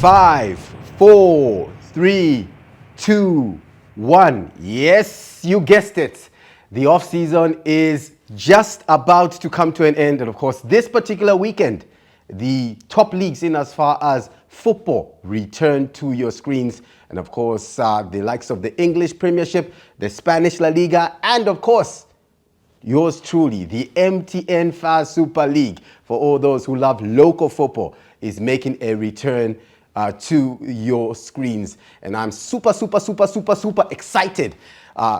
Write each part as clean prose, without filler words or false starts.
5, 4, 3, 2, 1. Yes, you guessed it. The off-season is just about to come to an end. And of course, this particular weekend, the top leagues in as far as football return to your screens. And of course, the likes of the English Premiership, the Spanish La Liga, and of course, yours truly, the MTN Fast Super League, for all those who love local football, is making a return to your screens. And I'm super excited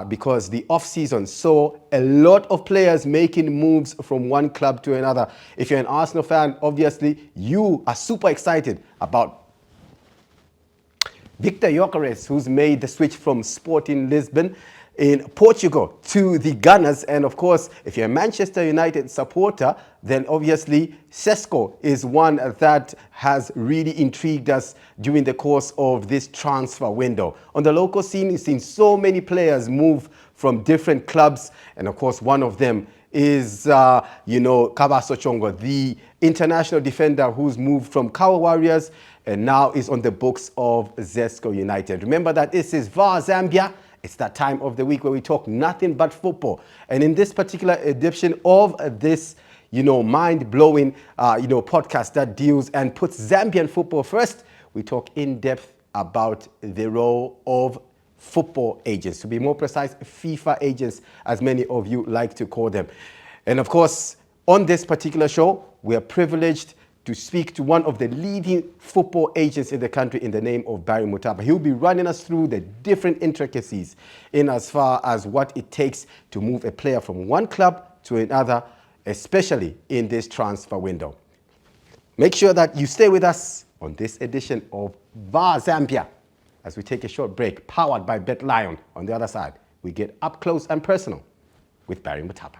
because the off-season saw a lot of players making moves from one club to another. If you're an Arsenal fan, obviously, you are super excited about Victor Gyökeres, who's made the switch from Sporting Lisbon in Portugal to the Gunners. And of course, if you're a Manchester United supporter, then obviously Sesko is one that has really intrigued us during the course of this transfer window. On the local scene, you've seen so many players move from different clubs. And of course, one of them is, Kabaso Chongo, the international defender who's moved from Kawa Warriors and now is on the books of Zesco United. Remember that this is VAR Zambia. It's that time of the week where we talk nothing but football. And in this particular edition of this, mind-blowing, podcast that deals and puts Zambian football first, we talk in depth about the role of football agents. To be more precise, FIFA agents, as many of you like to call them. And of course, on this particular show, we are privileged to speak to one of the leading football agents in the country in the name of Barry Mutapa. He'll be running us through the different intricacies in as far as what it takes to move a player from one club to another, especially in this transfer window. Make sure that you stay with us on this edition of VAR Zambia as we take a short break, powered by Bet Lion. On the other side, we get up close and personal with Barry Mutapa.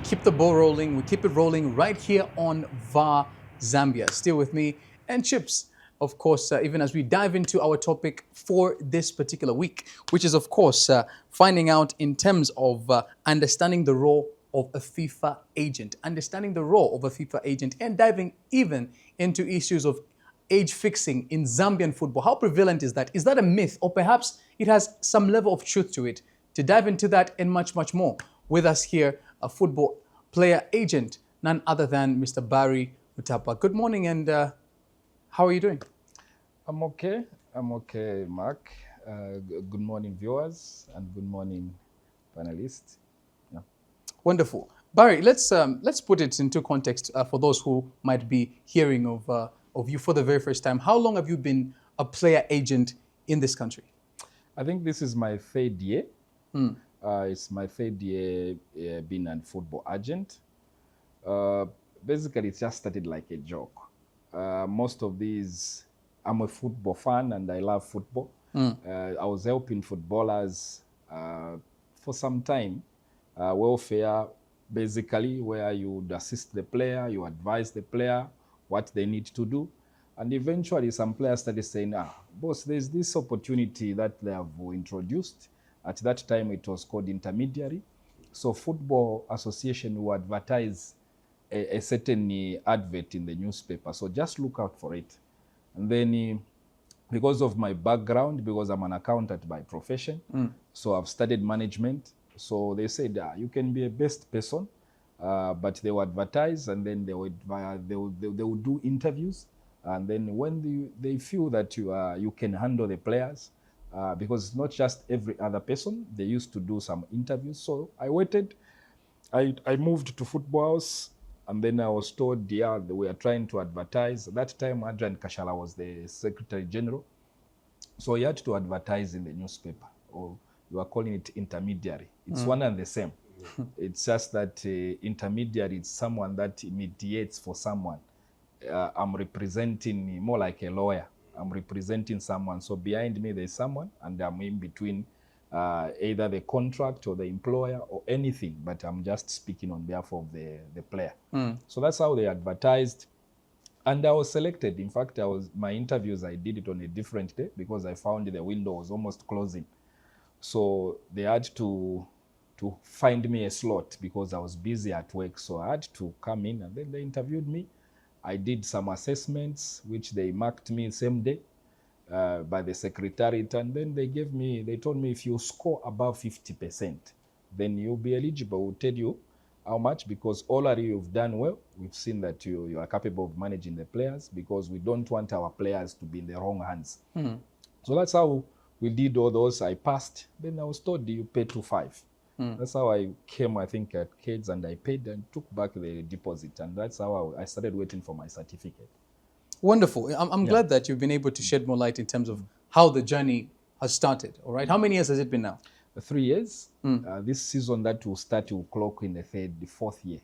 Keep the ball rolling. We keep it rolling right here on VAR Zambia. Still with me and Chips, of course, even as we dive into our topic for this particular week, which is, of course, finding out in terms of understanding the role of a FIFA agent, and diving even into issues of age fixing in Zambian football. How prevalent is that? Is that a myth, or perhaps it has some level of truth to it? To dive into that and much more, with us here, a football player agent, none other than Mr. Barry Mutapa. Good morning, and how are you doing? I'm okay, Mark. Good morning, viewers, and good morning, panelists. Yeah. Wonderful. Barry, let's put it into context for those who might be hearing of you for the very first time. How long have you been a player agent in this country? I think this is my third year. It's my third year being a football agent. Basically, it just started like a joke. Most of these, I'm a football fan and I love football. I was helping footballers for some time, welfare, basically, where you would assist the player, you advise the player what they need to do. And eventually, some players started saying, boss, there's this opportunity that they have introduced. At that time, it was called intermediary. So Football Association will advertise a certain advert in the newspaper. So just look out for it. And then because of my background, because I'm an accountant by profession, so I've studied management. So they said, you can be a best person, but they will advertise, and then they will do interviews. And then when they feel that you can handle the players, because it's not just every other person. They used to do some interviews. So I waited. I moved to Football House, and then I was told, they were trying to advertise. At that time, Adrian Kashala was the Secretary General. So he had to advertise in the newspaper, or you are calling it intermediary. It's one and the same. It's just that intermediary is someone that mediates for someone. I'm representing more like a lawyer. I'm representing someone. So behind me, there's someone, and I'm in between either the contract or the employer or anything, but I'm just speaking on behalf of the player. So that's how they advertised. And I was selected. In fact, my interviews, I did it on a different day because I found the window was almost closing. So they had to find me a slot because I was busy at work. So I had to come in, and then they interviewed me. I did some assessments, which they marked me same day by the secretariat. And then they told me, if you score above 50%, then you'll be eligible. We'll tell you how much, because already you've done well. We've seen that you are capable of managing the players, because we don't want our players to be in the wrong hands. So that's how we did all those. I passed. Then I was told, you pay 2.5. That's how I came, I think, at Kids, and I paid and took back the deposit. And that's how I started waiting for my certificate. Wonderful. I'm glad that you've been able to shed more light in terms of how the journey has started. All right. How many years has it been now? 3 years. This season that will start will clock in the fourth year.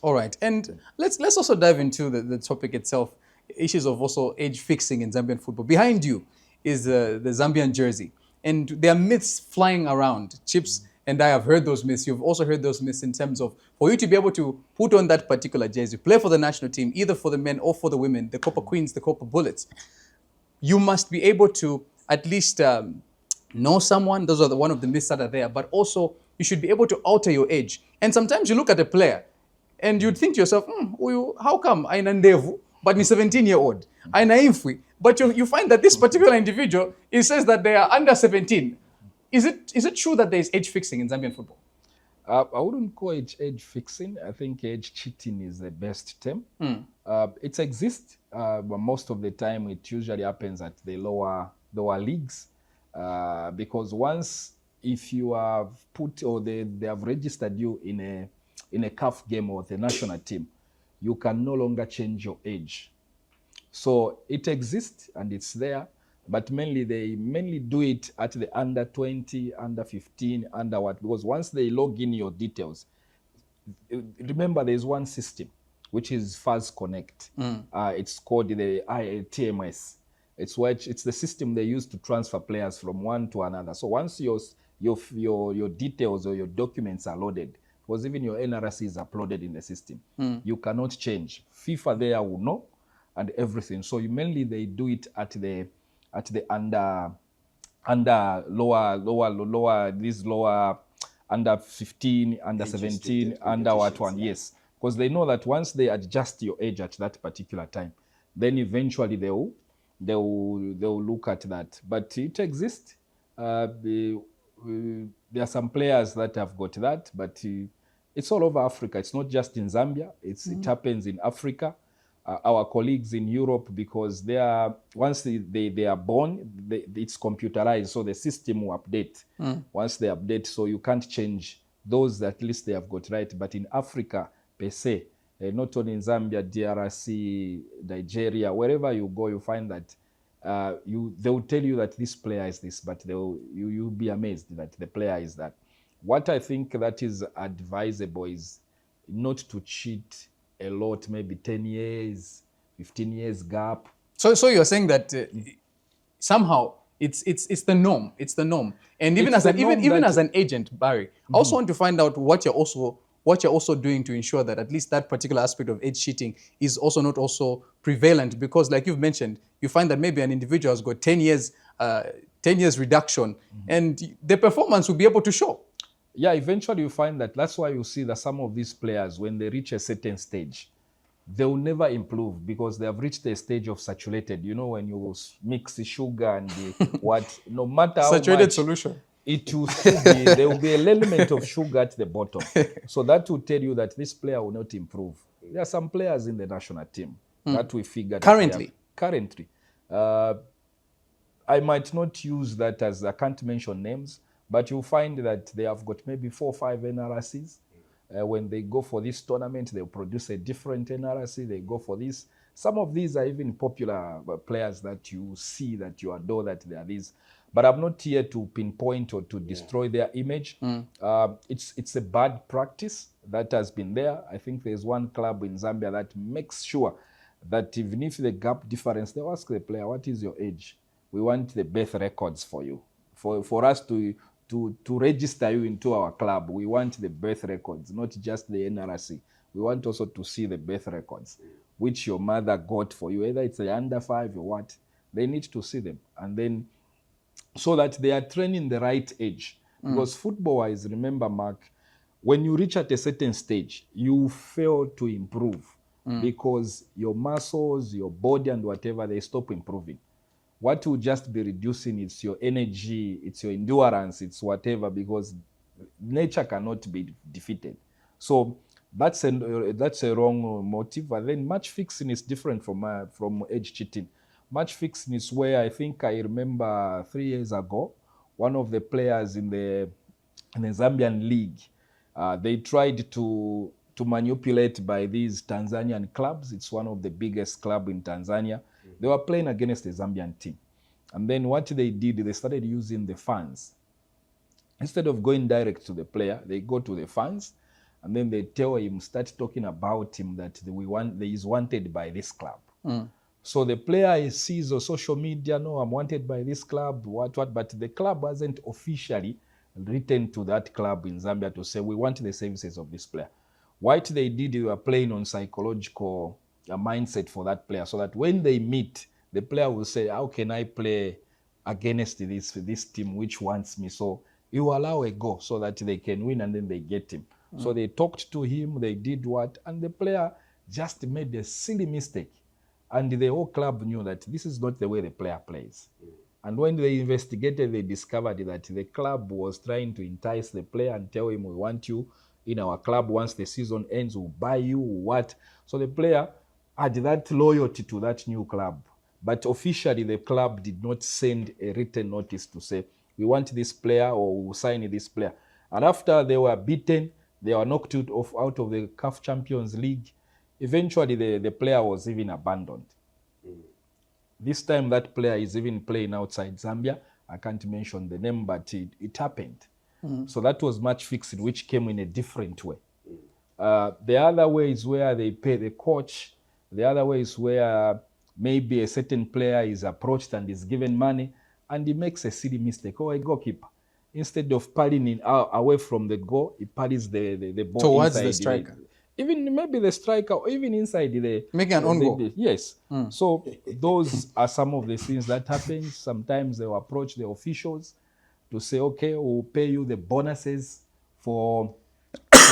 All right. And let's also dive into the topic itself, issues of also age fixing in Zambian football. Behind you is the Zambian jersey. And there are myths flying around. Chips and I have heard those myths. You've also heard those myths in terms of, for you to be able to put on that particular jersey, play for the national team, either for the men or for the women, the Copper Queens, the Copper Bullets, you must be able to at least know someone. Those are one of the myths that are there. But also, you should be able to alter your age. And sometimes you look at a player and you'd think to yourself, how come I'm Ndevu, but I'm 17-year-old? I'm Naifwi. But you find that this particular individual, it says that they are under 17. Is it true that there is age fixing in Zambian football? I wouldn't call it age fixing. I think age cheating is the best term. It exists, but most of the time it usually happens at the lower leagues, because once, if you have put, or they have registered you in a CAF game or the national team, you can no longer change your age. So it exists and it's there. But they mainly do it at the under 20, under 15, under what? Because once they log in your details, remember there's one system, which is Fuzz Connect. It's called the TMS. It's the system they use to transfer players from one to another. So once your details or your documents are loaded, because even your NRC is uploaded in the system, you cannot change. FIFA there will know and everything. So they do it at the lower under 15, under 17, under what one? Yes, because they know that once they adjust your age at that particular time, then eventually they will look at that. But it exists. There are some players that have got that, but it's all over Africa. It's not just in Zambia. It happens in Africa. Our colleagues in Europe, because once they are born, it's computerized, so the system will update once they update, so you can't change those. At least they have got right. But in Africa per se, not only in Zambia, DRC, Nigeria, wherever you go, you find that they will tell you that this player is this, but you'll be amazed that the player is that. What I think that is advisable is not to cheat a lot, maybe 10 years, 15 years gap. So you're saying that somehow it's the norm. It's the norm. And even as an agent, Barry, I also want to find out what you're also doing to ensure that at least that particular aspect of age cheating is also not also prevalent, because like you've mentioned, you find that maybe an individual has got 10 years reduction, and the performance will be able to show. Yeah, eventually you find that. That's why you see that some of these players, when they reach a certain stage, they will never improve, because they have reached a stage of saturated. You know, when you mix the sugar and no matter how saturated much, solution, it will still be, there will be an element of sugar at the bottom. So that will tell you that this player will not improve. There are some players in the national team that we figured currently. I might not use that as, I can't mention names, but you'll find that they have got maybe 4 or 5 NRCs. When they go for this tournament, they'll produce a different NRC. They go for this. Some of these are even popular players that you see, that you adore, that they are these. But I'm not here to pinpoint or to destroy their image. It's a bad practice that has been there. I think there's one club in Zambia that makes sure that even if the gap difference, they'll ask the player, what is your age? We want the birth records for you. For us to register you into our club, we want the birth records, not just the NRC. We want also to see the birth records, which your mother got for you, either it's the under 5 or what. They need to see them. And then, so that they are training the right age. Because football-wise, remember, Mark, when you reach at a certain stage, you fail to improve because your muscles, your body, and whatever, they stop improving. What will just be reducing is your energy, it's your endurance, it's whatever, because nature cannot be defeated. So that's a wrong motive. And then match fixing is different from age cheating. Match fixing is where I think I remember 3 years ago, one of the players in the Zambian league, they tried to manipulate by these Tanzanian clubs. It's one of the biggest clubs in Tanzania. They were playing against the Zambian team. And then what they did, they started using the fans. Instead of going direct to the player, they go to the fans, and then they tell him, start talking about him, that he is wanted by this club. So the player sees on social media, no, I'm wanted by this club, what, but the club hasn't officially written to that club in Zambia to say, we want the services of this player. What they did, they were playing on psychological mindset for that player, so that when they meet, the player will say, how can I play against this team which wants me? So you allow a go so that they can win, and then they get him. So they talked to him, they did what, and the player just made a silly mistake. And the whole club knew that this is not the way the player plays. And when they investigated, they discovered that the club was trying to entice the player and tell him, we want you in our club. Once the season ends, we'll buy you, what. So the player had that loyalty to that new club. But officially, the club did not send a written notice to say, we want this player or we'll sign this player. And after they were beaten, they were knocked out of the CAF Champions League. Eventually, the player was even abandoned. This time, that player is even playing outside Zambia. I can't mention the name, but it happened. So that was match fixing, which came in a different way. The other way is where they pay the coach. The other way is where maybe a certain player is approached and is given money, and he makes a silly mistake. Or a goalkeeper, instead of parrying away from the goal, he parries the ball towards inside the striker. Even maybe the striker, or even inside the... Making an own goal. Yes. So those are some of the things that happen. Sometimes they will approach the officials to say, okay, we'll pay you the bonuses for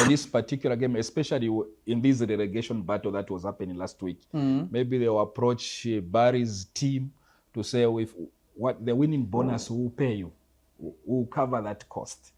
this particular game, especially in this relegation battle that was happening last week. Maybe they will approach Barry's team to say, with what the winning bonus will pay you, will cover that cost.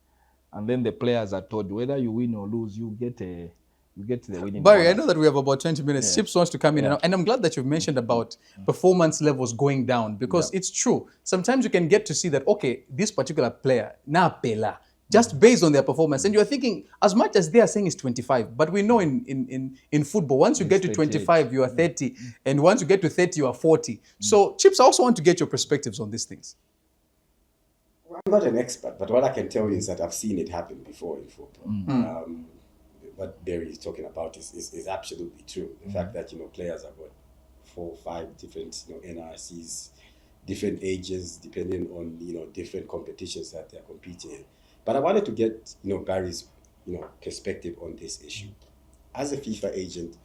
And then the players are told, whether you win or lose, you get the winning Barry, bonus. I know that we have about 20 minutes. Chips wants to come in, and I'm glad that you've mentioned about performance levels going down, because it's true. Sometimes you can get to see that, okay, this particular player, na pela, just based on their performance. And you're thinking, as much as they are saying it's 25, but we know in football, once you get to 25, you are 30. And once you get to 30, you are 40. So, Chips, I also want to get your perspectives on these things. I'm not an expert, but what I can tell you is that I've seen it happen before in football. What Barry is talking about is absolutely true. The fact that, players have got 4 or 5 different, NRCs, different ages, depending on, different competitions that they're competing in. But I wanted to get, Barry's, perspective on this issue. As a FIFA agent,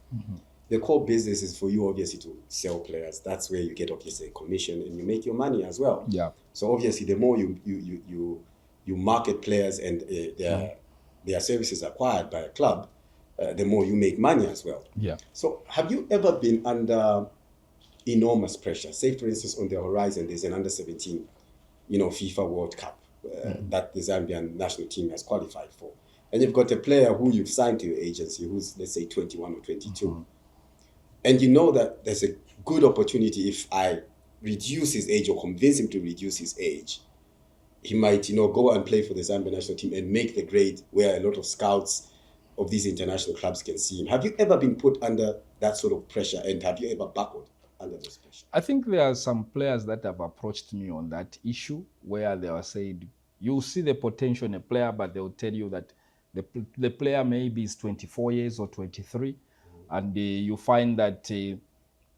the core business is for you, obviously, to sell players. That's where you get, obviously, a commission and you make your money as well. Yeah. So obviously, the more you market players and their services acquired by a club, the more you make money as well. Yeah. So have you ever been under enormous pressure? Say, for instance, on the horizon, there's an under-17, FIFA World Cup that the Zambian national team has qualified for. And you've got a player who you've signed to your agency who's, let's say, 21 or 22. And you know that there's a good opportunity if I reduce his age or convince him to reduce his age, he might, go and play for the Zambian national team and make the grade where a lot of scouts of these international clubs can see him. Have you ever been put under that sort of pressure, and have you ever buckled under this pressure? I think there are some players that have approached me on that issue where they were saying, you see the potential in a player, but they'll tell you that the player maybe is 24 years or 23, and you find that the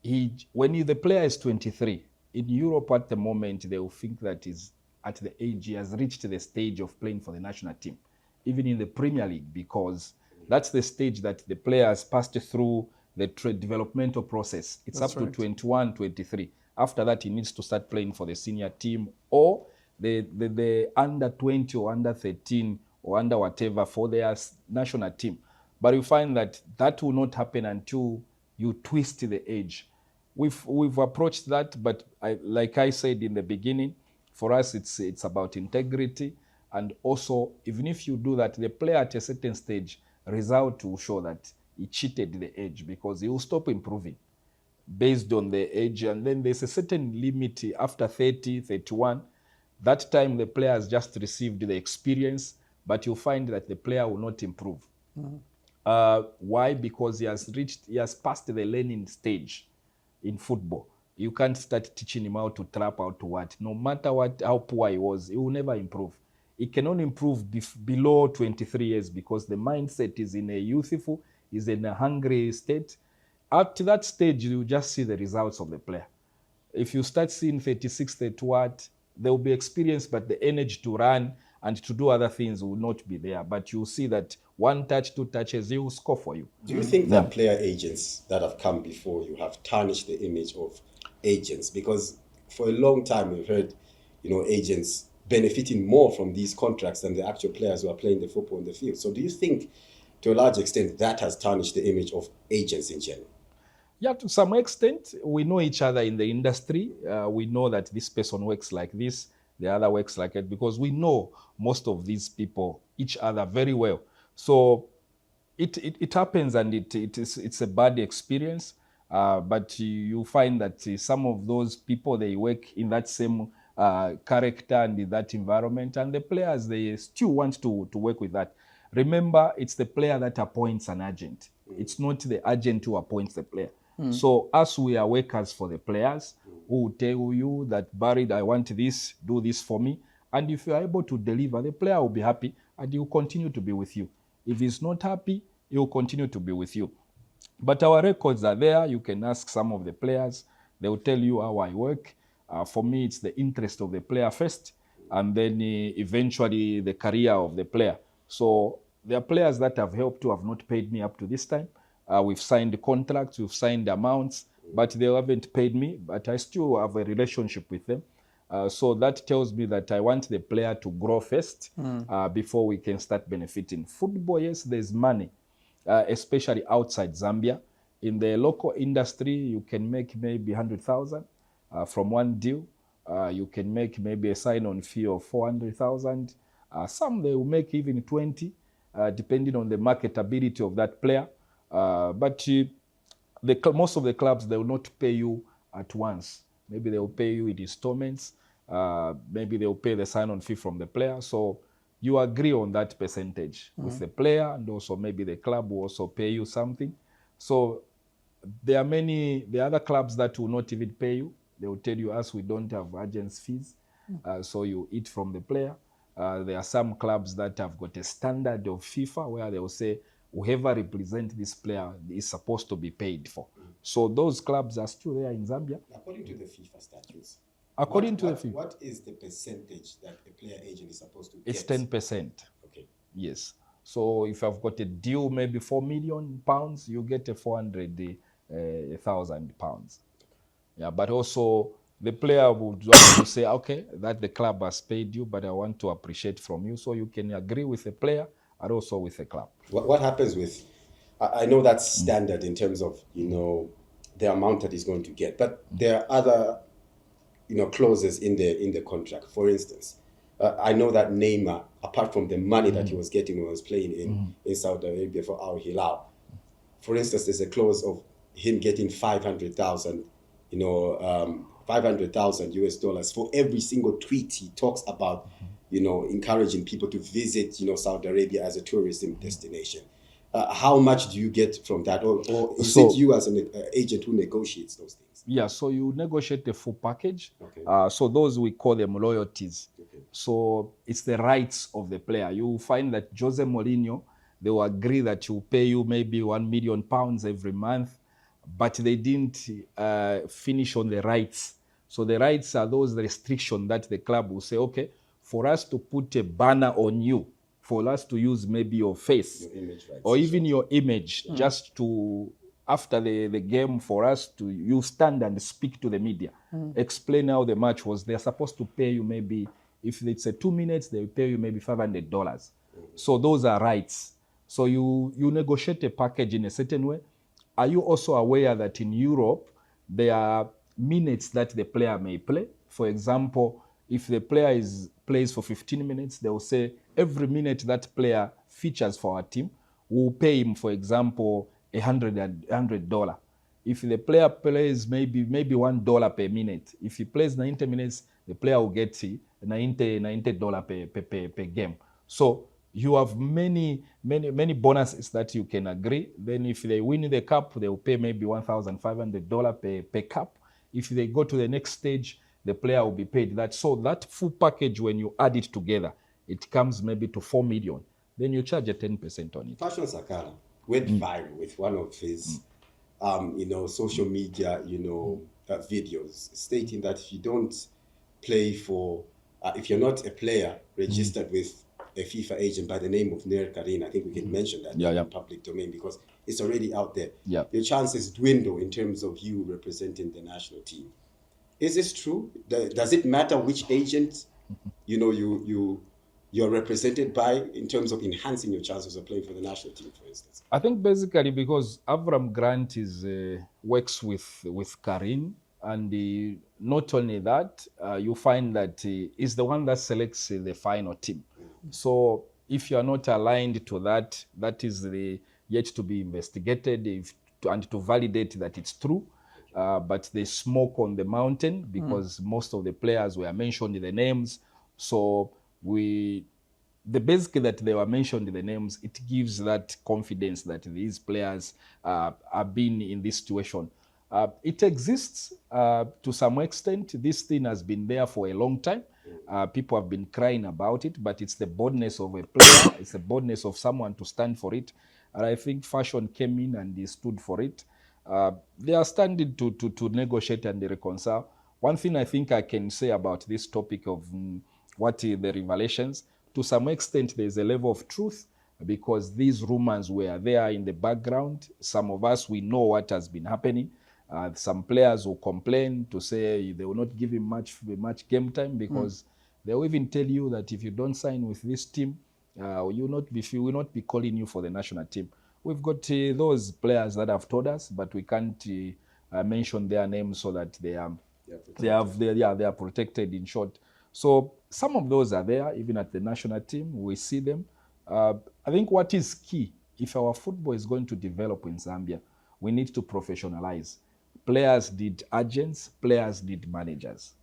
player is 23, in Europe at the moment, they will think that he's at the age, he has reached the stage of playing for the national team, even in the Premier League, because that's the stage that the player has passed through the developmental process. It's That's up right. to 21, 23. After that, he needs to start playing for the senior team, or the under 20 or under 13 or under whatever for their national team. But you find that that will not happen until you twist the age. We've approached that, but like I said in the beginning, for us it's about integrity, and also even if you do that, the player at a certain stage, result will show that he cheated the age, because he will stop improving based on the age. And then there's a certain limit after 30, 31. That time the player has just received the experience, but you'll find that the player will not improve. Why? Because he has passed the learning stage in football. You can't start teaching him how to trap, how to what. No matter how poor he was, he will never improve. He can only improve below 23 years, because the mindset is in a youthful, is in a hungry state. Up to that stage, you just see the results of the player. If you start seeing 36, 31, there will be experience, but the energy to run and to do other things will not be there. But you'll see that one touch, two touches, he will score for you. Do you think that player agents that have come before you have tarnished the image of agents? Because for a long time we've heard, agents benefiting more from these contracts than the actual players who are playing the football in the field. So do you think, to a large extent, that has tarnished the image of agents in general? Yeah, to some extent. We know each other in the industry. We know that this person works like this, the other works like it, because we know most of these people, each other very well. So it happens, and it's a bad experience. But you find that some of those people, they work in that same character and in that environment, and the players, they still want to work with that. Remember, it's the player that appoints an agent. It's not the agent who appoints the player. So us, we are workers for the players who will tell you that, Barry, I want this, do this for me. And if you are able to deliver, the player will be happy and he will continue to be with you. If he's not happy, he will continue to be with you. But our records are there. You can ask some of the players. They will tell you how I work. For me, it's the interest of the player first, and then eventually the career of the player. So there are players that have helped who have not paid me up to this time. We've signed contracts, we've signed amounts, but they haven't paid me, but I still have a relationship with them. So that tells me that I want the player to grow first before we can start benefiting. Football, yes, there's money, especially outside Zambia. In the local industry, you can make maybe 100,000 from one deal. You can make maybe a sign-on fee of 400,000. Some they will make even 20, depending on the marketability of that player. But most of the clubs, they will not pay you at once. Maybe they will pay you in installments. Maybe they will pay the sign-on fee from the player. So you agree on that percentage with the player, and also maybe the club will also pay you something. So there are other clubs that will not even pay you. They will tell you, us, we don't have agents' fees. So you eat from the player. There are some clubs that have got a standard of FIFA where they will say, whoever represents this player is supposed to be paid for. So those clubs are still there in Zambia. According to the FIFA statutes. What is the percentage that a player agent is supposed to get? It's 10%. Okay. Yes. So if I've got a deal, maybe £4 million, you get a 400,000 pounds. Yeah, but also the player would want to say, okay, that the club has paid you, but I want to appreciate from you. So you can agree with the player and also with the club. What happens with, I know that's standard in terms of, the amount that he's going to get, but there are other, clauses in the contract. For instance, I know that Neymar, apart from the money that he was getting when he was playing in Saudi Arabia for Al Hilal, for instance, there's a clause of him getting 500,000 $500,000 for every single tweet he talks about, encouraging people to visit, Saudi Arabia as a tourism destination. How much do you get from that? Or is it you as an agent who negotiates those things? Yeah, so you negotiate the full package. Okay. So those, we call them loyalties. Okay. So it's the rights of the player. You find that Jose Mourinho, they will agree that he will pay you maybe £1 million every month, but they didn't finish on the rights. So the rights are those restrictions that the club will say, okay, for us to put a banner on you, for us to use maybe your face, your image, right? or even your image, just to, after the game, for us to, you stand and speak to the media, explain how the match was. They're supposed to pay you maybe If it's a 2 minutes, they will pay you maybe $500. So those are rights. So you negotiate a package in a certain way. Are you also aware that in Europe, there are minutes that the player may play? For example, if the player plays for 15 minutes, they will say every minute that player features for our team, we'll pay him, for example, $100. If the player plays maybe $1 per minute, if he plays 90 minutes, the player will get $90 per game. So you have many bonuses that you can agree. Then if they win the cup, they will pay maybe $1,500 per cup. If they go to the next stage, the player will be paid that. So that full package, when you add it together, it comes maybe to 4 million. Then you charge a 10% on it. Fashion Sakala went viral with one of his, social media, videos, stating that if you don't play for, if you're not a player registered with a FIFA agent by the name of Nair Karin, I think we can mention that in public domain because it's already out there. Yeah. Your chances dwindle in terms of you representing the national team. Is this true? Does it matter which agent, you're represented by in terms of enhancing your chances of playing for the national team, for instance? I think basically because Avram Grant works with Karin, and not only that, you find that he's the one that selects the final team. So if you are not aligned to that, that is yet to be investigated and to validate that it's true. But there's smoke on the mountain because most of the players were mentioned in the names. So basically that they were mentioned in the names, it gives that confidence that these players have been in this situation. It exists to some extent. This thing has been there for a long time. People have been crying about it, but it's the boldness of a player. It's the boldness of someone to stand for it. And I think Fashion came in and he stood for it. They are standing to negotiate and reconcile. One thing I think I can say about this topic of what the revelations, to some extent there's a level of truth because these rumors were there in the background. Some of us, we know what has been happening. Some players will complain to say they will not give him much game time because they will even tell you that if you don't sign with this team, we will not be calling you for the national team. We've got those players that have told us, but we can't mention their names so that they are protected, in short. So some of those are there, even at the national team. We see them. I think what is key, if our football is going to develop in Zambia, we need to professionalize. Players need agents, players need managers,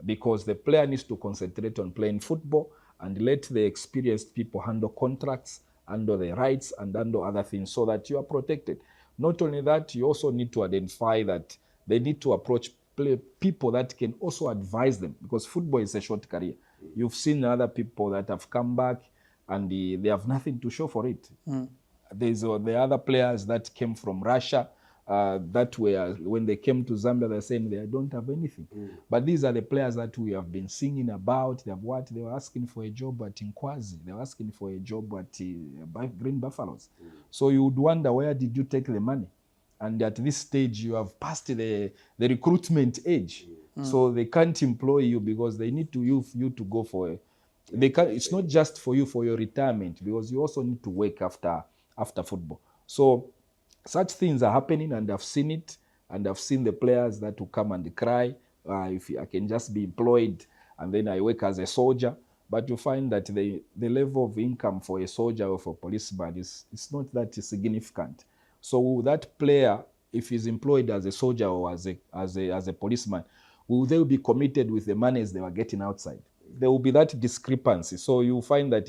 because the player needs to concentrate on playing football and let the experienced people handle contracts, handle the rights, and handle other things so that you are protected. Not only that, you also need to identify that they need to approach people that can also advise them, because football is a short career. You've seen other people that have come back and they have nothing to show for it. There's the other players that came from Russia that were, when they came to Zambia, they're saying they don't have anything. But these are the players that we have been singing about. They were asking for a job at Nkwazi. They were asking for a job at Green Buffaloes. So you would wonder, where did you take the money? And at this stage, you have passed the recruitment age. So they can't employ you because they need you to go for it's not just for you for your retirement, because you also need to work after football. So such things are happening, and I've seen it, and I've seen the players that will come and cry, if I can just be employed and then I work as a soldier. But you find that the level of income for a soldier or for a policeman it's not that significant. So that player, if he's employed as a soldier or as a policeman, will they be committed with the monies they were getting outside? There will be that discrepancy. So you find that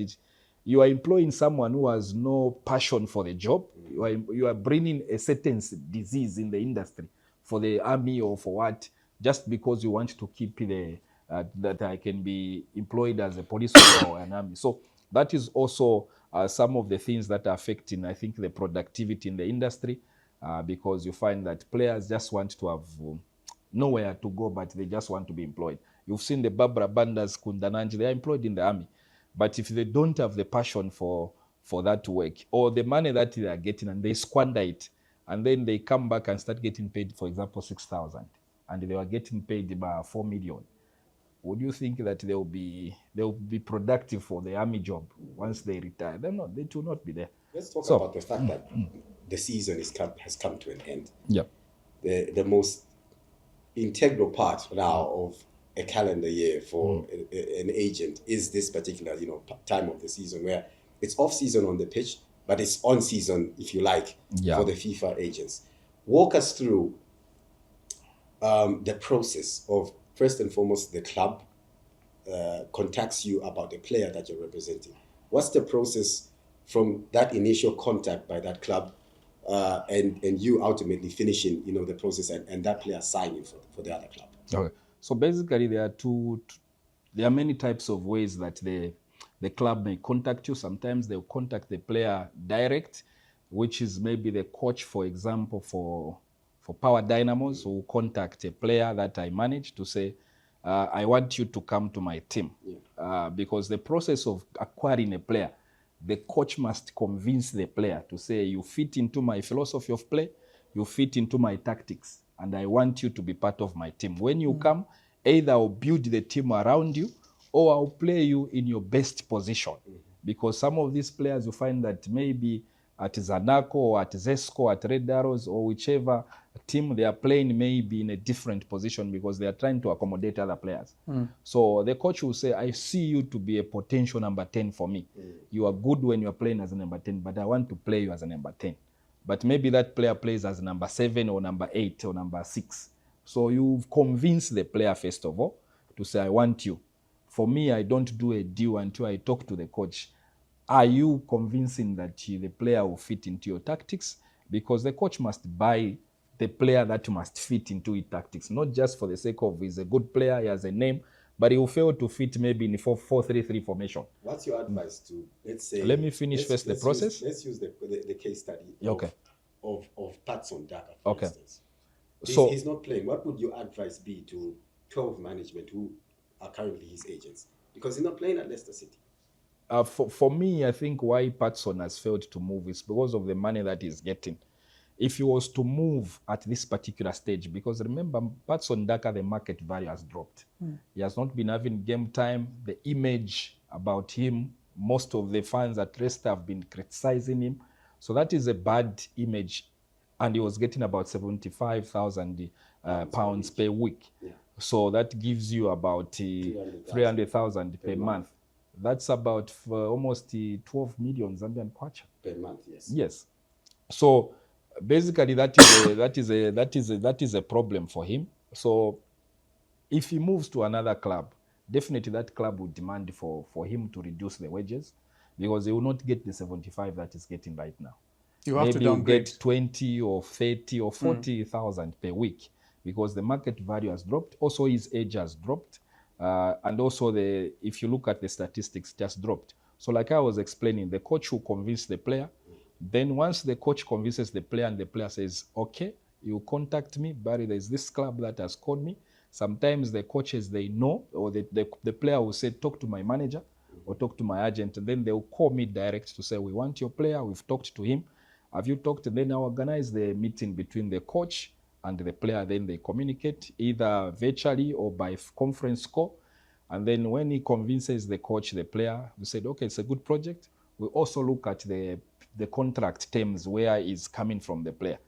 you are employing someone who has no passion for the job. You are bringing a certain disease in the industry for the army or for what, just because you want to keep that I can be employed as a police or an army. So that is also some of the things that are affecting, I think, the productivity in the industry, because you find that players just want to have nowhere to go, but they just want to be employed. You've seen the Barbara Bandas, Kundananji, they are employed in the army. But if they don't have the passion for that work, or the money that they are getting and they squander it, and then they come back and start getting paid, for example, 6,000, and they were getting paid about 4 million. would you think that they'll be productive for the army job once they retire? They're not. They will not be there. Let's talk about the fact that the season has come to an end. Yeah. The most integral part now of a calendar year for an agent is this particular, time of the season where it's off season on the pitch, but it's on season, if you like, for the FIFA agents. Walk us through the process of, first and foremost, the club contacts you about the player that you're representing. What's the process from that initial contact by that club and you ultimately finishing, the process and that player signing for the other club? Okay. So basically, there are many types of ways that the club may contact you. Sometimes they'll contact the player direct, which is maybe the coach, for example, for Power Dynamos, who contact a player that I manage to say, I want you to come to my team. Because the process of acquiring a player, the coach must convince the player to say, you fit into my philosophy of play, you fit into my tactics, and I want you to be part of my team. When you come, either I'll build the team around you or I'll play you in your best position. Because some of these players, you find that maybe at Zanaco or at Zesco, at Red Arrows, or whichever team they are playing may be in a different position because they are trying to accommodate other players. So the coach will say, I see you to be a potential number 10 for me. You are good when you are playing as a number 10, but I want to play you as a number 10. But maybe that player plays as number 7 or number 8 or number 6. So you've convinced the player, first of all, to say, I want you. For me, I don't do a deal until I talk to the coach. Are you convincing that the player will fit into your tactics? Because the coach must buy the player that must fit into his tactics, not just for the sake of he's a good player, he has a name, but he will fail to fit maybe in 4-3-3 formation. What's your advice to, let's say... Let me finish first the process. Let's use the case study of Patson Daka, for instance. He's not playing. What would your advice be to 12 management who are currently his agents? Because he's not playing at Leicester City. For me, I think why Patson has failed to move is because of the money that he's getting. If he was to move at this particular stage, because remember, Patson Daka, the market value has dropped. He has not been having game time. The image about him, most of the fans at Leicester have been criticizing him. So that is a bad image. And he was getting about 75,000 pounds per week. So that gives you about 300,000 per month. That's about almost 12 million Zambian kwacha per month. Yes. Yes. So basically, that is a problem for him. So if he moves to another club, definitely that club would demand for him to reduce the wages, because he will not get the 75 that he's getting right now. You have Maybe to downgrade. get 20 or 30 or 40,000 per week, because the market value has dropped. Also, his age has dropped. And also, if you look at the statistics, just dropped. So like I was explaining, the coach will convince the player. Then once the coach convinces the player and the player says, okay, you contact me, Barry, there's this club that has called me. Sometimes the coaches, they know, or the player will say, talk to my manager or talk to my agent. And then they'll call me direct to say, we want your player. We've talked to him. Have you talked? And then I organize the meeting between the coach and the player. Then they communicate either virtually or by conference call. And then when he convinces the coach, the player, we said, okay, it's a good project. We also look at the contract terms, where is coming from the player.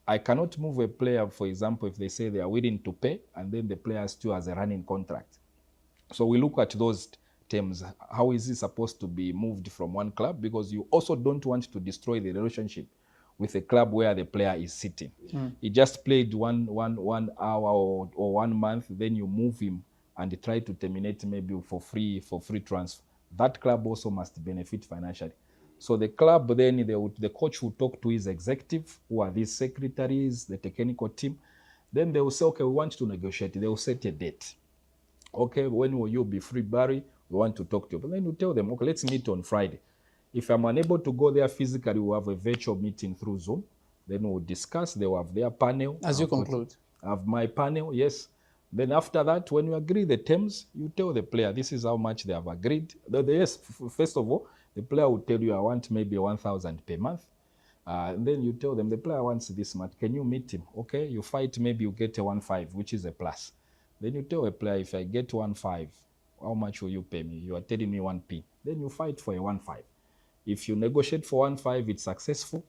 I cannot move a player, for example, if they say they are willing to pay, and then the player still has a running contract. So we look at those terms. How is he supposed to be moved from one club? Because you also don't want to destroy the relationship with a club where the player is sitting. He just played one hour or 1 month, then you move him and try to terminate maybe for free transfer. That club also must benefit financially. So the club, then the coach will talk to his executive, who are these secretaries, the technical team. Then they will say, okay, we want to negotiate. They will set a date. Okay, when will you be free, Barry? We want to talk to you. But then you tell them, okay, let's meet on Friday. If I'm unable to go there physically, we'll have a virtual meeting through Zoom. Then we'll discuss. They will have their panel. As you conclude. I have my panel, yes. Then after that, when you agree the terms, you tell the player, this is how much they have agreed. Yes, first of all, the player will tell you, I want maybe 1,000 per month. And then you tell them, the player wants this much. Can you meet him? Okay, you fight, maybe you get a 1.5, which is a plus. Then you tell a player, if I get 1.5, how much will you pay me? You are telling me 1p. Then you fight for a 1.5. If you negotiate for 1.5, it's successful,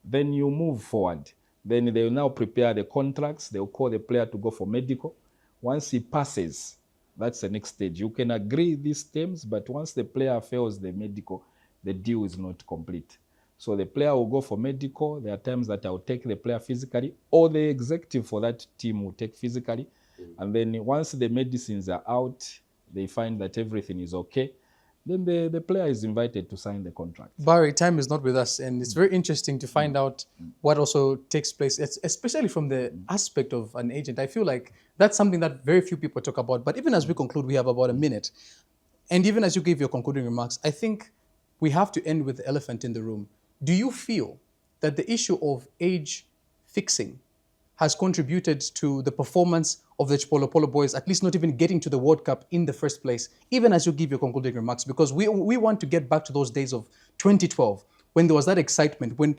then you move forward. Then they will now prepare the contracts. They'll call the player to go for medical. Once he passes, that's the next stage. You can agree these terms, but once the player fails the medical, the deal is not complete. So the player will go for medical. There are times that I'll take the player physically, or the executive for that team will take physically. And then once the medicines are out, they find that everything is okay, then the player is invited to sign the contract. Barry, time is not with us, and it's very interesting to find out what also takes place, especially from the aspect of an agent. I feel like that's something that very few people talk about. But even as we conclude, we have about a minute. And even as you gave your concluding remarks, I think we have to end with the elephant in the room. Do you feel that the issue of age fixing has contributed to the performance of the Chipolo Polo boys, at least not even getting to the World Cup in the first place, even as you give your concluding remarks? Because we want to get back to those days of 2012, when there was that excitement, when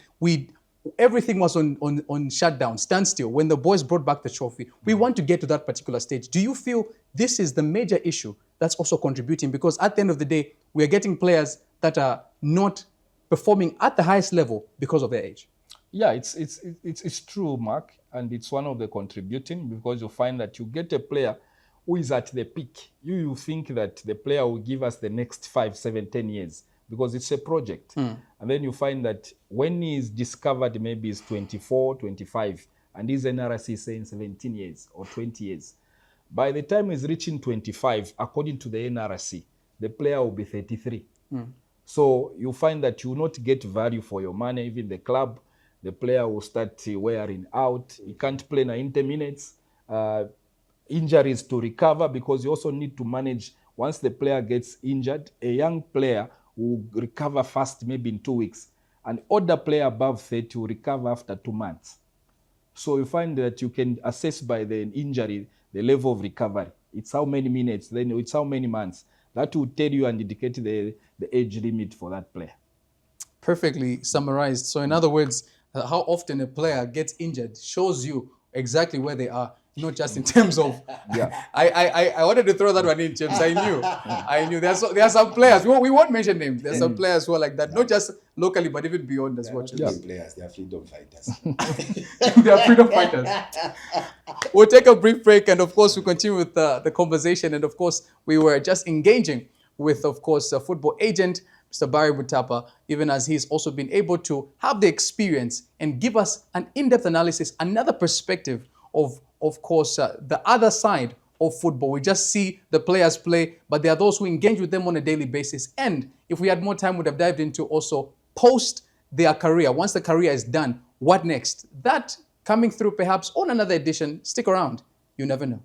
everything was on shutdown, standstill, when the boys brought back the trophy. We want to get to that particular stage. Do you feel this is the major issue that's also contributing? Because at the end of the day, we are getting players that are not performing at the highest level because of their age. Yeah, it's true, Mark, and it's one of the contributing, because you find that you get a player who is at the peak. You think that the player will give us the next 5, 7, 10 years, because it's a project. And then you find that when he is discovered, maybe he's 24, 25, and his NRC is saying 17 years or 20 years. By the time he's reaching 25, according to the NRC, the player will be 33. So you find that you will not get value for your money. Even the club, the player will start wearing out. He can't play 90 minutes. Injuries to recover, because you also need to manage. Once the player gets injured, a young player will recover fast, maybe in 2 weeks. An older player above 30 will recover after 2 months. So you find that you can assess by the injury the level of recovery. It's how many minutes, then it's how many months. That will tell you and indicate the age limit for that player. Perfectly summarized. So in other words, how often a player gets injured shows you exactly where they are, not just in terms of... Yeah. I wanted to throw that one in, James. I knew. There are some players, we won't mention names. There are some players who are like that, not just locally, but even beyond as well. Yeah. Players, they are freedom fighters. They are freedom fighters. We'll take a brief break, and of course, we'll continue with the conversation. And of course, we were just engaging with, of course, a football agent, Mr. Barry Mutapa, even as he's also been able to have the experience and give us an in-depth analysis, another perspective of course, the other side of football. We just see the players play, but there are those who engage with them on a daily basis. And if we had more time, we'd have dived into also post their career. Once the career is done, what next? That coming through perhaps on another edition. Stick around. You never know.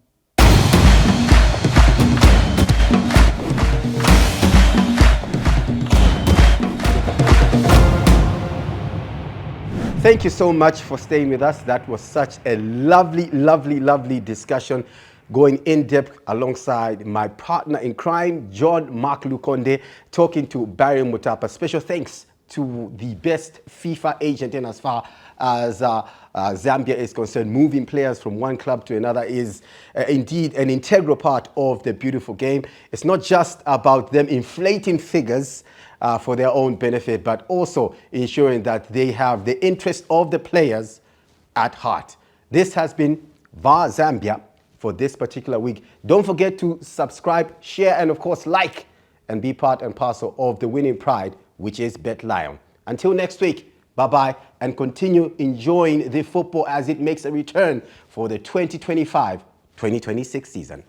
Thank you so much for staying with us. That was such a lovely, lovely, lovely discussion, going in depth alongside my partner in crime, John Mark Lukonde, talking to Barry Mutapa. Special thanks to the best FIFA agent in as far as Zambia is concerned. Moving players from one club to another is indeed an integral part of the beautiful game. It's not just about them inflating figures for their own benefit, but also ensuring that they have the interest of the players at heart. This has been VAR Zambia for this particular week. Don't forget to subscribe, share, and of course like, and be part and parcel of the winning pride, which is Bet Lion. Until next week, bye-bye, and continue enjoying the football as it makes a return for the 2025-2026 season.